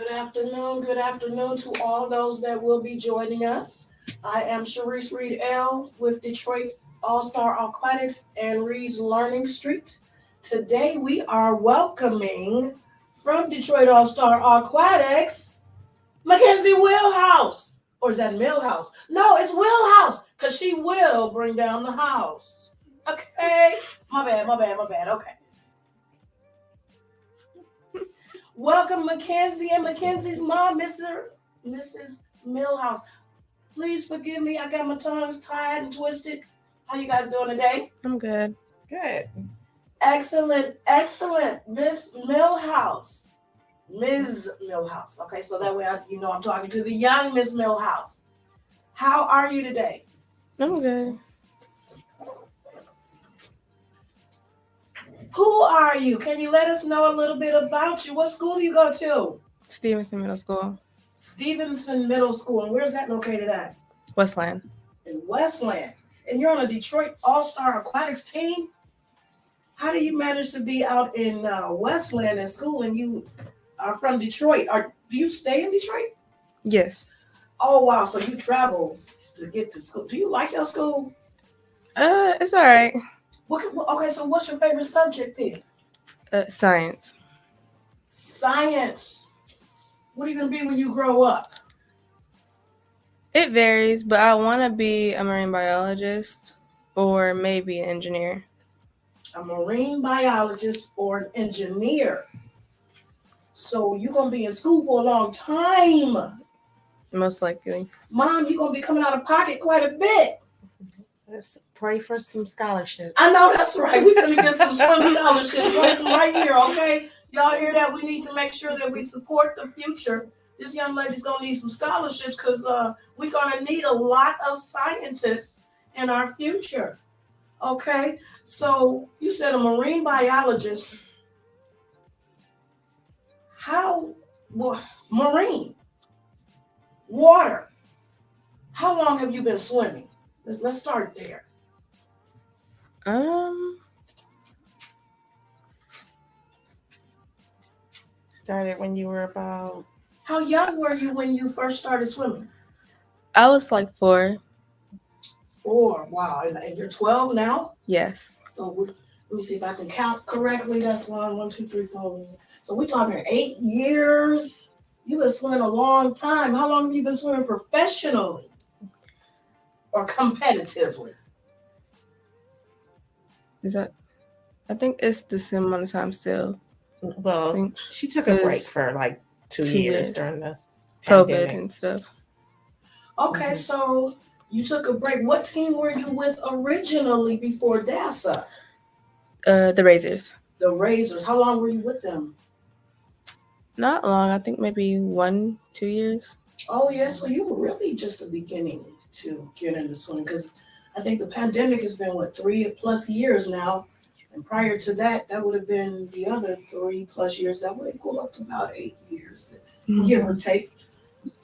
Good afternoon to all those that will be joining us. I am Sharice Reed L. with Detroit All-Star Aquatics and Reed's Learning Street. Today we are welcoming from Detroit All-Star Aquatics, Makenzie Milhouse. Or is that Milhouse? No, it's Milhouse, because she will bring down the house. Okay? My bad. Okay. Welcome, Makenzie and Mackenzie's mom, Mrs. Milhouse. Please forgive me. I got my tongues tied and twisted. How you guys doing today? I'm good. Good. Excellent. Miss Milhouse. Ms. Milhouse. Okay, so that way I'm talking to the young Miss Milhouse. How are you today? I'm good. Who are you? Can you let us know a little bit about you? What school do you go to? Stevenson Middle School. Stevenson Middle School. And where's that located at? Westland. In Westland. And you're on a Detroit All-Star Aquatics team? How do you manage to be out in Westland in school and you are from Detroit? Do you stay in Detroit? Yes. Oh, wow. So you travel to get to school. Do you like your school? It's all right. Okay, so what's your favorite subject then? Science. Science. What are you going to be when you grow up? It varies, but I want to be a marine biologist or maybe an engineer. A marine biologist or an engineer. So you're going to be in school for a long time. Most likely. Mom, you're going to be coming out of pocket quite a bit. Let's pray for some scholarships. I know, that's right. We're going to get some swim scholarships right here, okay? Y'all hear that? We need to make sure that we support the future. This young lady's going to need some scholarships because we're going to need a lot of scientists in our future. Okay? So you said a marine biologist. Marine. Water. How long have you been swimming? Let's start there. Started when you were about... How young were you when you first started swimming? I was like 4. 4, wow. And you're 12 now? Yes. So let me see if I can count correctly. That's 1, 2, 3, 4. So we're talking 8 years. You've been swimming a long time. How long have you been swimming professionally or competitively? I think it's the same amount of time still. Well, she took a break for like 2 years during the COVID pandemic and stuff. Okay, so you took a break. What team were you with originally before DASA? The Razors. The Razors. How long were you with them? Not long. I think maybe 1-2 years. Oh, yeah. So you were really just the beginning to get into swimming because I think the pandemic has been, 3+ years now. And prior to that, that would have been the other 3+ years. That would equal up to about 8 years, give or take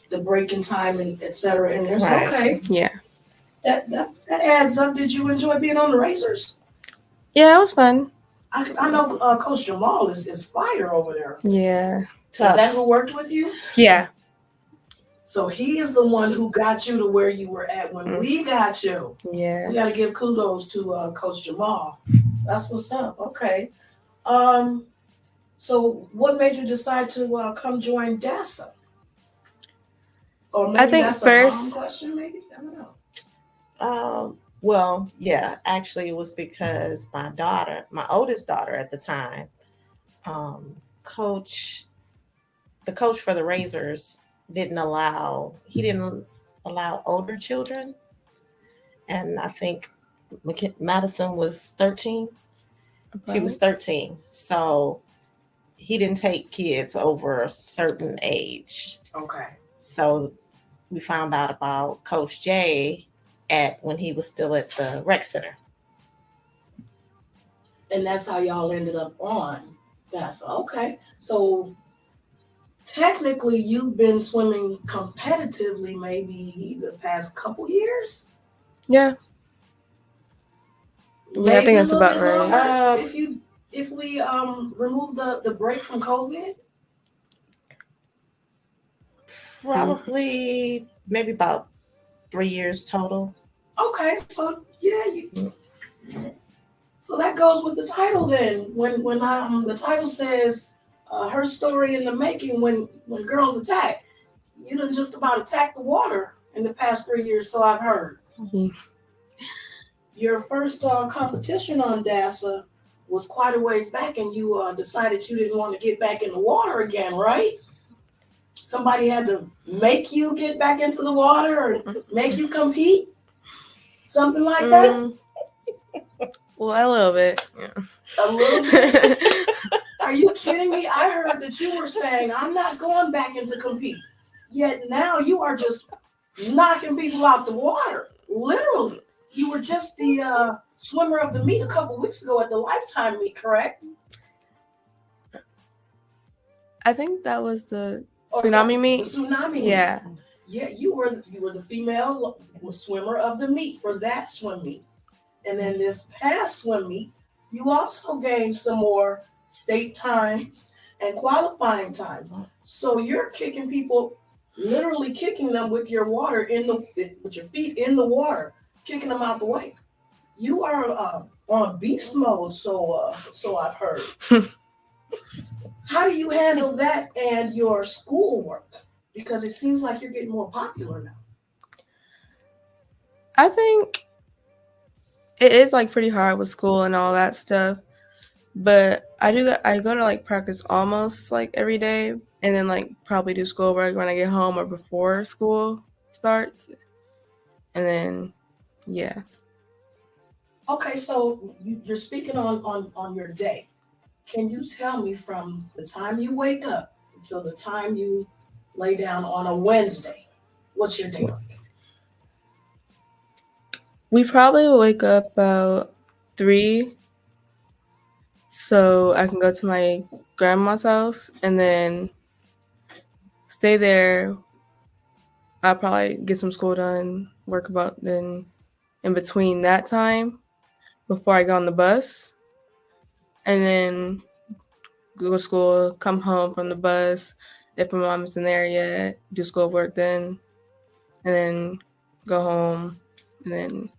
the break in time and et cetera. And there's okay. Yeah. That adds up. Did you enjoy being on the Razors? Yeah, it was fun. I know Coach Jamal is fire over there. Yeah. Is that who worked with you? Yeah. So he is the one who got you to where you were at when we got you. Yeah. We got to give kudos to Coach Jamal. That's what's up. Okay. So what made you decide to come join DASA? Or maybe I think that's first. A mom question, maybe? I don't know. Well, yeah, actually it was because my oldest daughter at the time, the coach for the Razors didn't allow older children. And I think Madison was 13. Okay. She was 13. So he didn't take kids over a certain age. Okay. So we found out about Coach J when he was still at the rec center. And that's how y'all ended up on DASA. Okay. So technically you've been swimming competitively maybe the past couple years? Yeah. Yeah, I think that's about right. If we remove the break from COVID? Probably maybe about 3 years total. Okay, so yeah, so that goes with the title then. When the title says her story in the making when girls attack, you done just about attacked the water in the past 3 years. So I've heard. Yeah. Your first competition on DASA was quite a ways back, and you decided you didn't want to get back in the water again, right? Somebody had to make you get back into the water or make you compete, something like that. Well, a little bit. Yeah. A little bit. Are you kidding me? I heard that you were saying I'm not going back into compete. Yet now you are just knocking people out the water, literally. You were just the swimmer of the meet a couple weeks ago at the Lifetime meet, correct? I think that was the tsunami meet. The tsunami Yeah. meet. Yeah, you were the female swimmer of the meet for that swim meet. And then this past swim meet, you also gained some more state times and qualifying times. So you're kicking people, literally kicking them with your water with your feet in the water, kicking them out the way. You are on beast mode, so I've heard. How do you handle that and your schoolwork? Because it seems like you're getting more popular now. I think it is like pretty hard with school and all that stuff, but I go to like practice almost like every day, and then like probably do schoolwork when I get home or before school starts, and then yeah. Okay, so you're speaking on your day. Can you tell me from the time you wake up until the time you lay down on a Wednesday, what's your day like? We probably will wake up about 3, so I can go to my grandma's house and then stay there. I'll probably get some school done, work about then in between that time before I go on the bus, and then go to school, come home from the bus. If my mom isn't there yet, do schoolwork then, and then go home, and then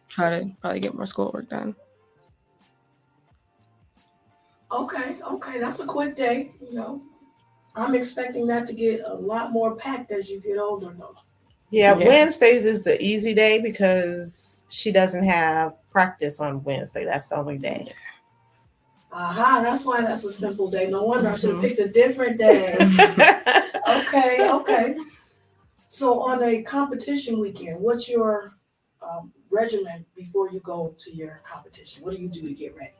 try to probably get more schoolwork done. Okay, that's a quick day. I'm expecting that to get a lot more packed as you get older, though. Yeah, Yeah. Wednesdays is the easy day because she doesn't have practice on Wednesday. That's the only day. Aha, that's why that's a simple day. No wonder I should have picked a different day. Okay. So on a competition weekend, what's your regimen before you go to your competition? What do you do to get ready?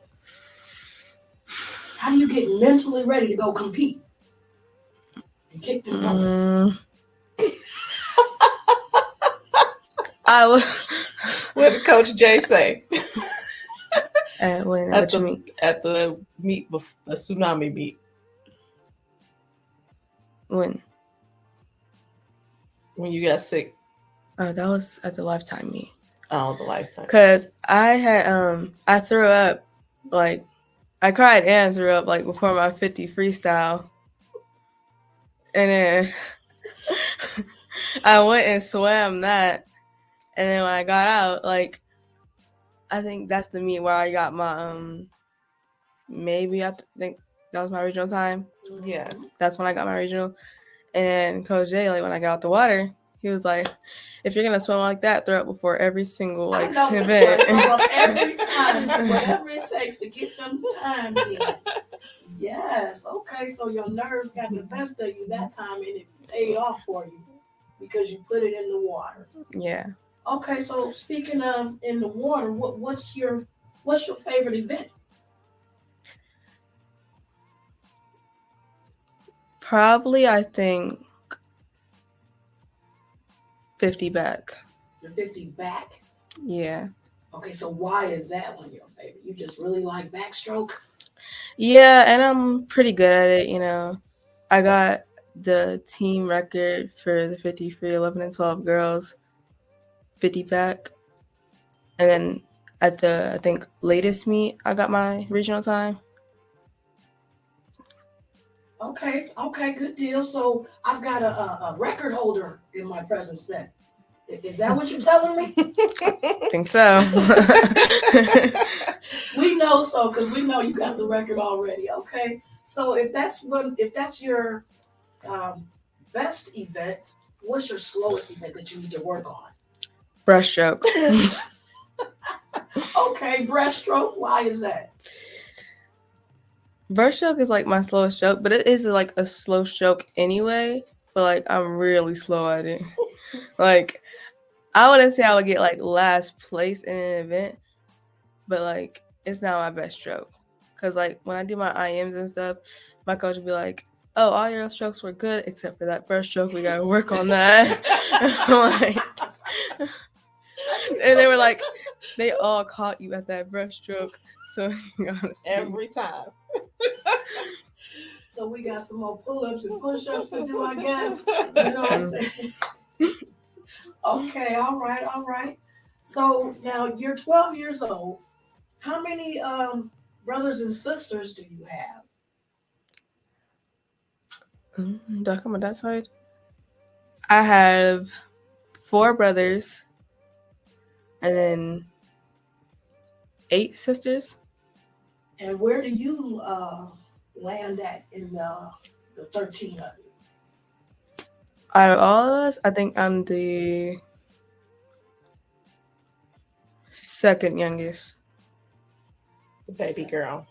How do you get mentally ready to go compete and kick them bullets? What did Coach Jay say? At the meet, the tsunami meet. When you got sick. That was at the Lifetime meet. Oh, the Lifetime. Cause I had I threw up, like I cried and threw up like before my 50 freestyle, and then I went and swam that, and then when I got out, like I think that's the meet where I got my maybe I think that was my regional time. Yeah, that's when I got my regional. And then Coach Jay, like when I got out the water, he was like, "If you're gonna swim like that, throw up before every single like event, every time, whatever it takes to get them times in." Yes, okay. So your nerves got the best of you that time, and it paid off for you because you put it in the water. Yeah. Okay, so speaking of in the water, what's your favorite event? Probably, I think 50 back. The 50 back? Yeah. Okay, so why is that one your favorite? You just really like backstroke? Yeah, and I'm pretty good at it, I got the team record for the 50 free 11 and 12 girls 50 back. And then at the, I think, latest meet, I got my regional time. Okay, good deal. So I've got a record holder in my presence then. Is that what you're telling me? Think so. We know so because we know you got the record already. Okay. So if that's your um, best event, what's your slowest event that you need to work on? Breaststroke. Okay, breaststroke. Why is that? Breaststroke is like my slowest stroke, but it is like a slow stroke anyway. But like I'm really slow at it. Like I wouldn't say I would get like last place in an event, but like it's not my best stroke. Cause like when I do my IMs and stuff, my coach would be like, "Oh, all your strokes were good except for that first stroke. We gotta work on that." Like, and they were like, they all caught you at that breaststroke, so you gotta speak. Every time. So we got some more pull-ups and push-ups to do, I guess. You know what I'm saying? Okay, all right. So now you're 12 years old. How many brothers and sisters do you have? Do I come on that side? I have 4 brothers and then 8 sisters. And where do you land at in the 13 of you? Out of all of us, I think I'm the second youngest. Baby girl.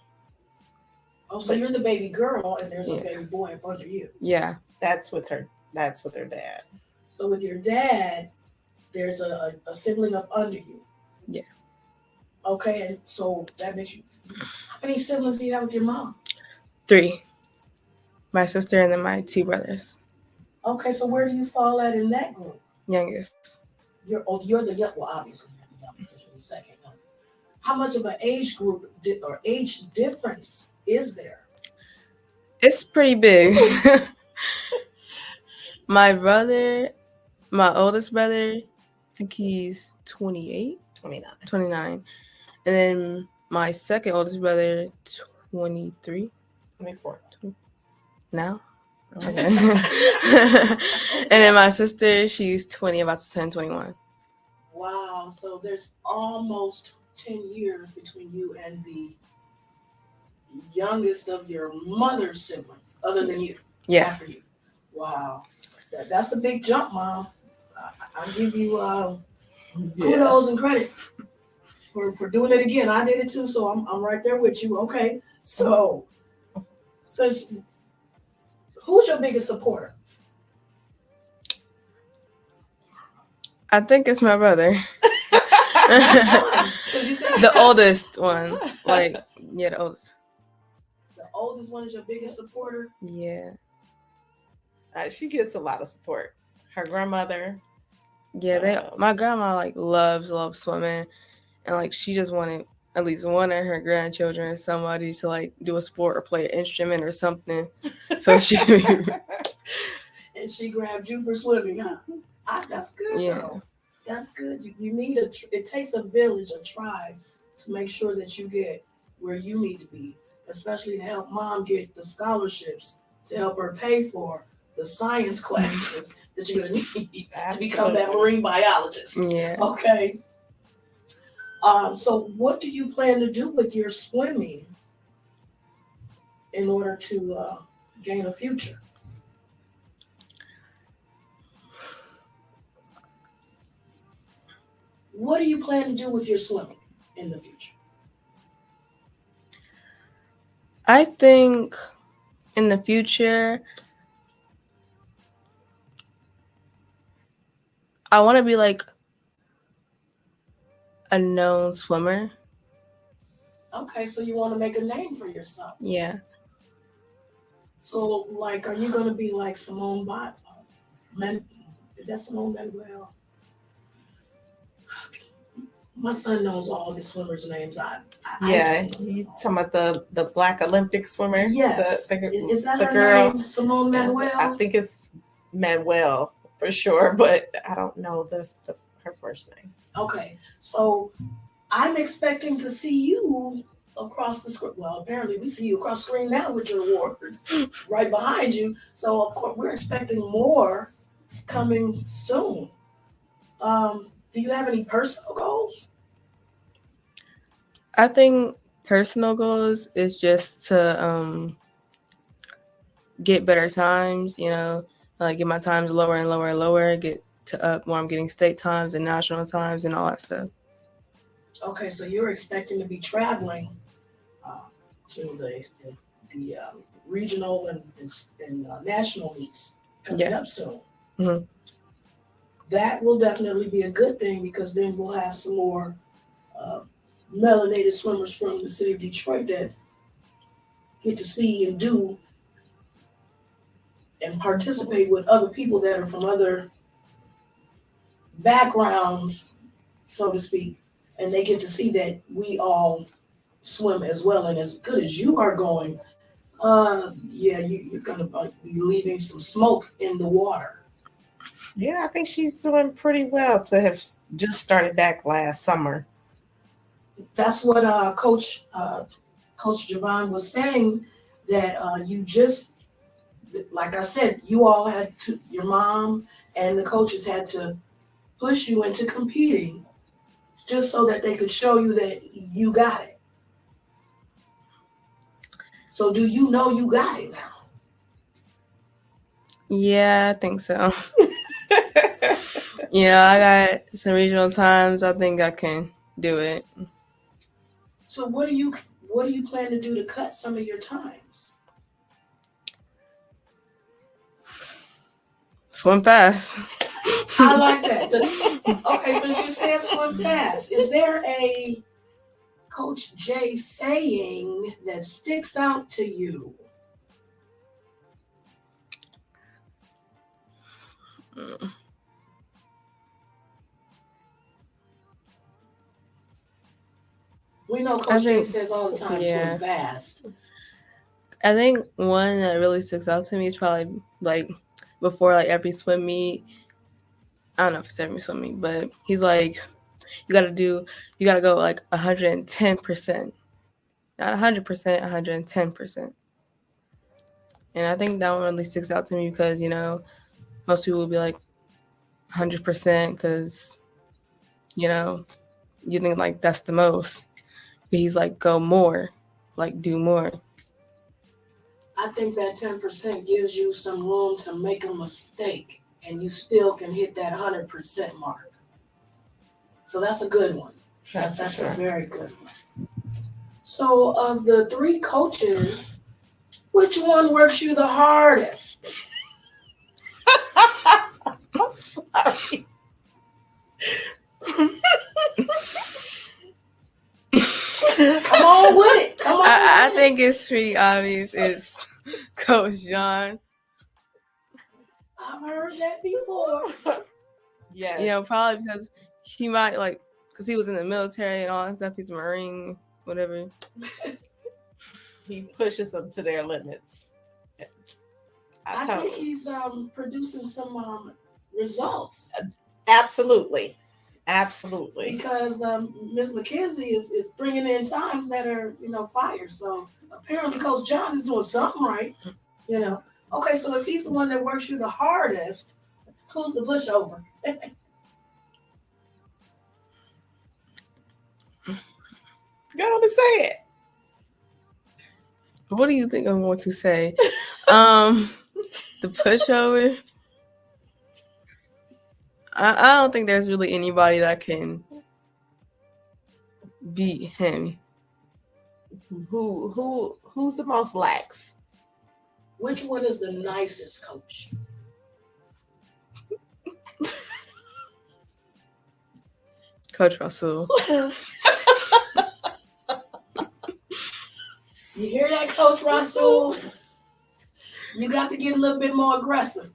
Oh, so you're the baby girl, and there's Yeah. a baby boy up under you. Yeah. That's with her dad. So with your dad, there's a sibling up under you. Yeah. Okay, and so that makes you. How many siblings do you have with your mom? 3. My sister and then my 2 brothers. Okay, so where do you fall at in that group? Youngest. You're the young. Well, obviously you're the youngest because you're the second youngest. How much of an age group or age difference is there? It's pretty big. My oldest brother, I think he's 28, 29. And then my second oldest brother, 23. 24. Now? Okay. And then my sister, she's 20, about to turn 21. Wow, so there's almost 10 years between you and the youngest of your mother's siblings, other than you. Yeah. After you. Wow. That's a big jump, Mom. I give you kudos and credit for doing it again. I did it too, so I'm right there with you. Okay. So who's your biggest supporter? I think it's my brother. The oldest one. Like, yeah, the oldest. The oldest one is your biggest supporter? Yeah. She gets a lot of support. Her grandmother. Yeah, my grandma like loves swimming, and like she just wanted at least one of her grandchildren, somebody to like do a sport or play an instrument or something. So she and she grabbed you for swimming, huh? That's good. Yeah. Though. That's good. You need it takes a village, a tribe, to make sure that you get where you need to be, especially to help Mom get the scholarships to help her pay for the science classes that you're going to need to become that marine biologist. Yeah. Okay. So what do you plan to do with your swimming in order to gain a future? What do you plan to do with your swimming in the future? I think in the future, I want to be like a known swimmer. Okay, so you want to make a name for yourself. Yeah. So, like, are you going to be like Simone is that Simone Manuel? My son knows all the swimmers' names. You talking about the Black Olympic swimmer? Yes. Is that the her girl? name, Simone Manuel? I think it's Manuel for sure, but I don't know her first name. Okay, so I'm expecting to see you across the screen. Well, apparently we see you across the screen now with your awards right behind you. So of course we're expecting more coming soon. Do you have any personal goals? I think personal goals is just to get better times, like get my times lower and lower and lower, get to up where I'm getting state times and national times and all that stuff. Okay, so you're expecting to be traveling uh, to the regional and national meets coming up soon. Mm-hmm. That will definitely be a good thing because then we'll have some more uh, melanated swimmers from the city of Detroit that get to see and do and participate with other people that are from other backgrounds, so to speak, and they get to see that we all swim as well. And as good as you are going, yeah, you're gonna be leaving some smoke in the water. Yeah, I think she's doing pretty well to have just started back last summer. That's what Coach Javon was saying. That you just, like I said, you all had to, your mom and the coaches had to push you into competing just so that they could show you that you got it. So do you know you got it now? Yeah, I think so. Yeah, I got some regional times. I think I can do it. So what do you plan to do to cut some of your times? Swim fast. I like that. Okay, since you said swim fast, is there a Coach J saying that sticks out to you? We know Coach J says all the time, swim fast. I think one that really sticks out to me is probably like before like every swim meet. I don't know if it's every swim meet, but he's like, you gotta go like 110%. Not 100%, 110%. And I think that one really sticks out to me because, most people will be like 100% because, you think like that's the most. But he's like, go more, like do more. I think that 10% gives you some room to make a mistake and you still can hit that 100% mark. So that's a good one. That's a very good one. So of the three coaches, which one works you the hardest? I'm sorry. Come on with it. Come on. I think it's pretty obvious. It's Coach John. I've heard that before. Yes. Probably because he might because he was in the military and all that stuff. He's a Marine, whatever. He pushes them to their limits. I think he's producing some results. Absolutely. Because Miss Makenzie is bringing in times that are fire. So apparently Coach John is doing something right. Okay, so if he's the one that works you the hardest, who's the pushover? Go on and say it. What do you think I'm going to say? The pushover. I don't think there's really anybody that can beat him. Who's the most lax? Which one is the nicest coach? Coach Russell. You hear that, Coach Russell? You got to get a little bit more aggressive.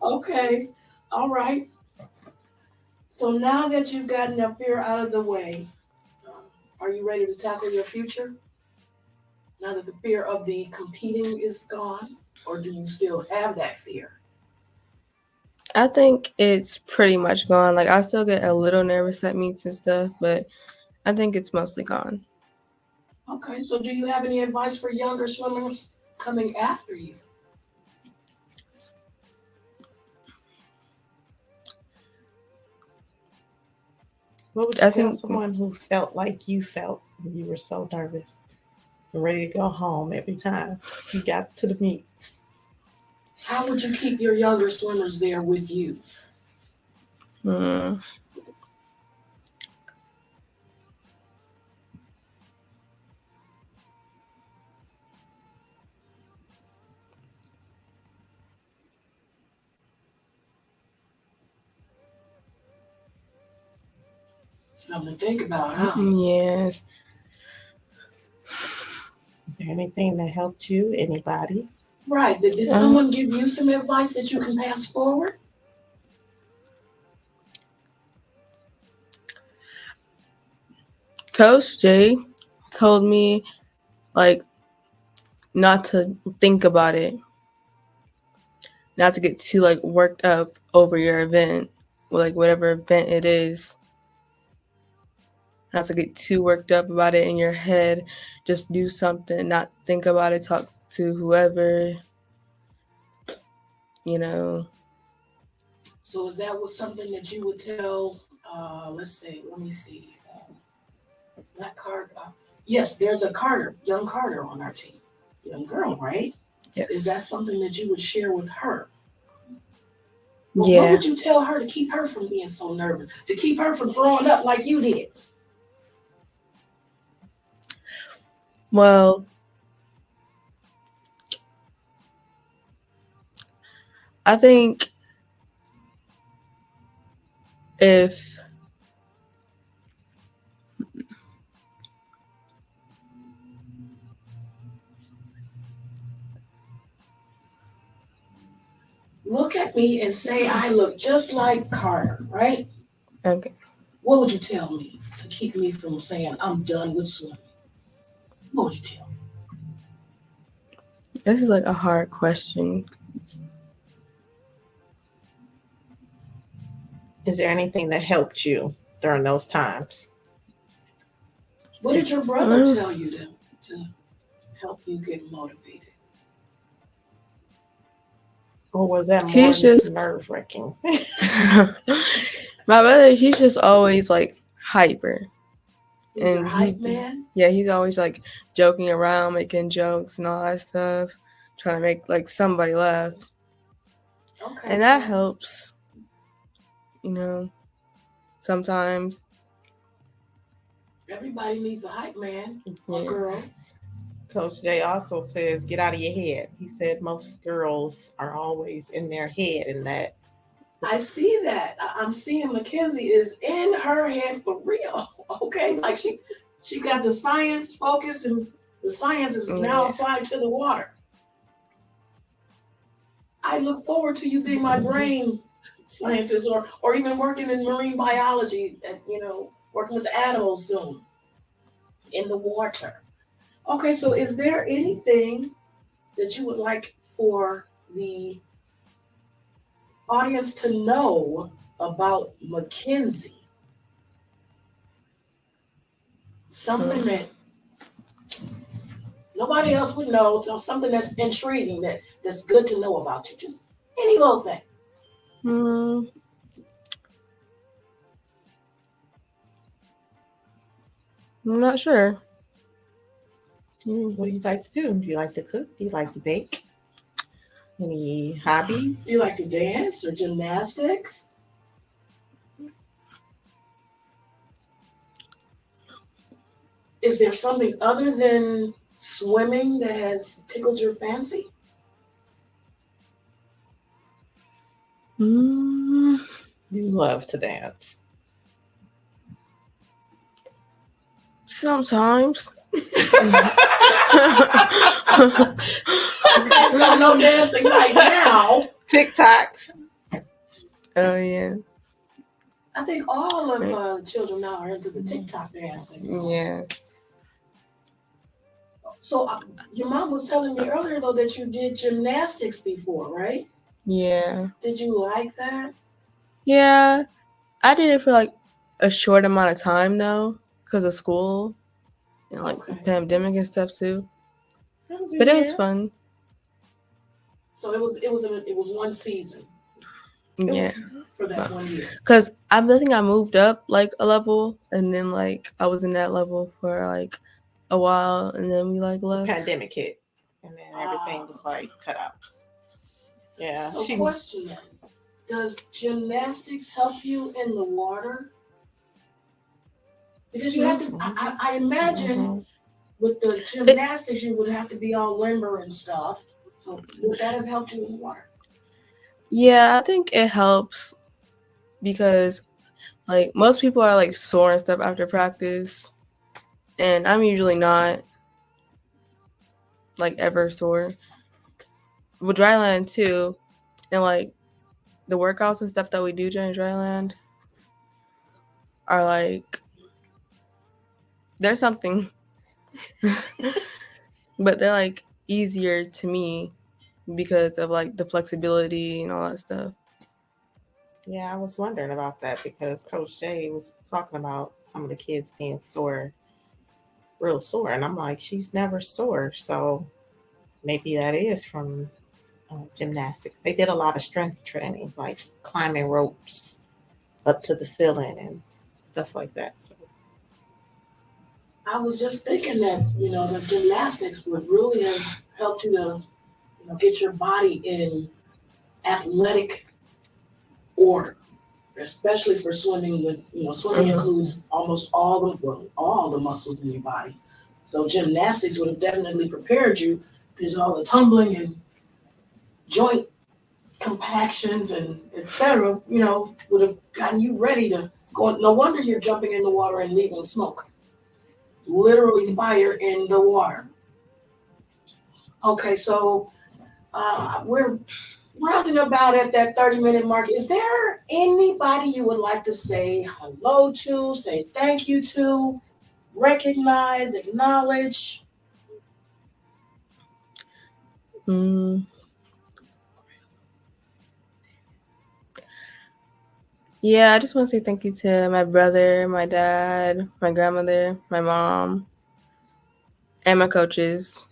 Okay. All right. So now that you've gotten that fear out of the way, are you ready to tackle your future? Now that the fear of the competing is gone, or do you still have that fear? I think it's pretty much gone. Like I still get a little nervous at meets and stuff, but I think it's mostly gone. Okay, so do you have any advice for younger swimmers coming after you? What would you I tell think someone who felt like you felt when you were so nervous and ready to go home every time you got to the meets? How would you keep your younger swimmers there with you? mm, Something to think about, huh? yes. Is there anything that helped you? Anybody? Right. Did someone give you some advice that you can pass forward? Coach Jay told me like not to think about it, not to get too like worked up over your event, like whatever event it is. Not to get too worked up about it in your head. Just do something, not think about it. Talk to whoever, you know. So is that was something that you would tell? Let's see. Let me see. Not Carter. Yes, there's a Carter, young Carter on our team. Young girl, right? Is Yes. that something that you would share with her? Well, what Yeah. would you tell her to keep her from being so nervous? To keep her from throwing up like you did? Well, I think if Look at me and say I look just like Carter, right? okay, What would you tell me to keep me from saying I'm done with swimming? What would you tell me? this is like a hard question. Is there anything that helped you during those times? What did your brother Mm. tell you to help you get motivated? Or was that more He's just nerve wracking? my brother. He's just always like hyper, He's your and hype man? he's always like joking around, making jokes and all that stuff, trying to make like somebody laugh, Okay, and that so helps, you know. Sometimes, everybody needs a hype man or yeah. girl. Coach Jay also says, get out of your head. He said most girls are always in their head, and that I see that. I'm seeing Makenzie is in her head for real. Okay, like she got the science focus, and the science is now Yeah. applied to the water. I look forward to you being my brain scientist, or even working in marine biology, and working with the animals soon in the water. Okay, so is there anything that you would like for the audience to know about Makenzie? Something that nobody else would know, something that's intriguing, that's good to know about you. Just any little thing. Mm, I'm not sure. what do you like to do? Do you like to cook? Do you like to bake? Any hobbies? Do you like to dance or gymnastics? Is there something other than swimming that has tickled your fancy? Mm, You love to dance. sometimes. Okay, so no dancing right now. TikToks. Oh yeah, I think all of children now are into the TikTok dancing. yeah, So your mom was telling me earlier though that you did gymnastics before, right? yeah, Did you like that? yeah. I did it for like a short amount of time though, because of school and like Okay. pandemic and stuff too. That was a But it was year. fun. So it was one season Yeah. for that 1 year. Cause I think I moved up like a level, and then like I was in that level for like a while, and then we like left. Pandemic hit, and then everything was like cut out. Yeah. So question then, does gymnastics help you in the water? Because you have to, I imagine Mhm. with the gymnastics you would have to be all limber and stuff. So would that have helped you in the water? Yeah, I think it helps because like most people are like sore and stuff after practice, and I'm usually not like ever sore. With dryland too, and like the workouts and stuff that we do during dryland are like there's something, but they're like easier to me because of like the flexibility and all that stuff. Yeah, I was wondering about that because Coach Jay was talking about some of the kids being sore, real sore, and I'm like, she's never sore, so maybe that is from gymnastics. They did a lot of strength training, like climbing ropes up to the ceiling and stuff like that. So I was just thinking that, the gymnastics would really have helped you to, get your body in athletic order, especially for swimming with, swimming includes almost all the muscles in your body. So gymnastics would have definitely prepared you because all the tumbling and joint compactions and etc., would have gotten you ready to go. No wonder you're jumping in the water and leaving smoke. Literally fire in the water. Okay, so we're rounding about at that 30-minute mark. Is there anybody you would like to say hello to, say thank you to, recognize, acknowledge? Yeah, I just want to say thank you to my brother, my dad, my grandmother, my mom, and my coaches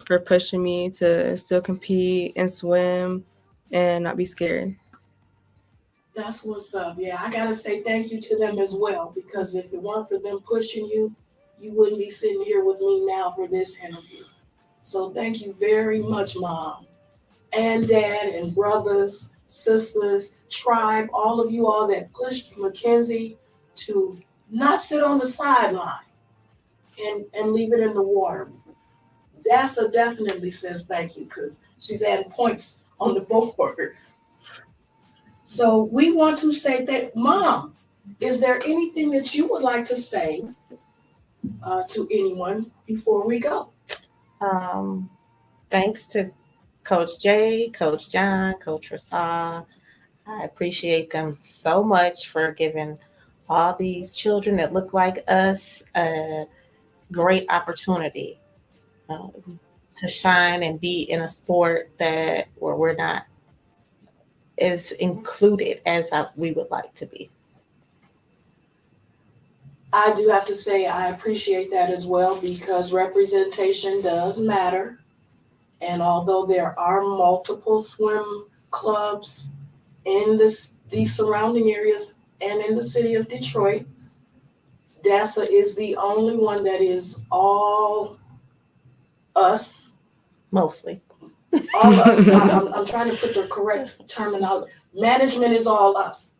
for pushing me to still compete and swim and not be scared. That's what's up. Yeah, I gotta say thank you to them as well, because if it weren't for them pushing you, you wouldn't be sitting here with me now for this interview. So thank you very much, Mom and Dad and brothers, sisters, tribe, all of you all that pushed Makenzie to not sit on the sideline and leave it in the water. Dassa definitely says thank you because she's adding points on the board. So we want to say that, Mom, is there anything that you would like to say to anyone before we go? thanks to Coach Jay, Coach John, Coach Rasa. I appreciate them so much for giving all these children that look like us a great opportunity to shine and be in a sport where we're not as included as we would like to be. I do have to say I appreciate that as well because representation does matter. And although there are multiple swim clubs in these surrounding areas and in the city of Detroit, DASA is the only one that is all us. Mostly. All us. I'm trying to put the correct terminology. Management is all us.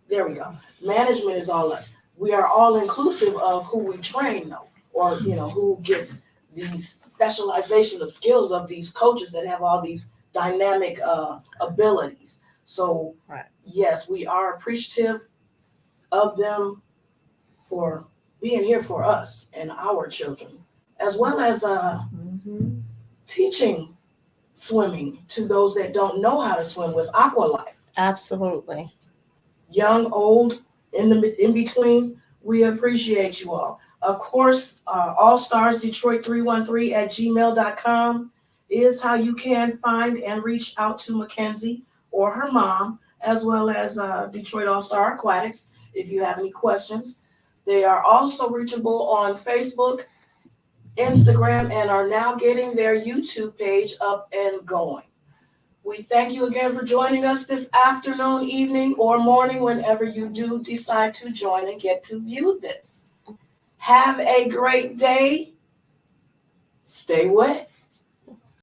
There we go. Management is all us. We are all inclusive of who we train, though, or who gets these specialization of skills of these coaches that have all these dynamic abilities. So, right. Yes, we are appreciative of them for being here for us and our children, as well as teaching swimming to those that don't know how to swim with Aqua Life. Absolutely. Young, old, in between, we appreciate you all. Of course, allstarsdetroit313@gmail.com is how you can find and reach out to Makenzie or her mom, as well as Detroit All-Star Aquatics if you have any questions. They are also reachable on Facebook, Instagram, and are now getting their YouTube page up and going. We thank you again for joining us this afternoon, evening, or morning, whenever you do decide to join and get to view this. Have a great day. Stay wet.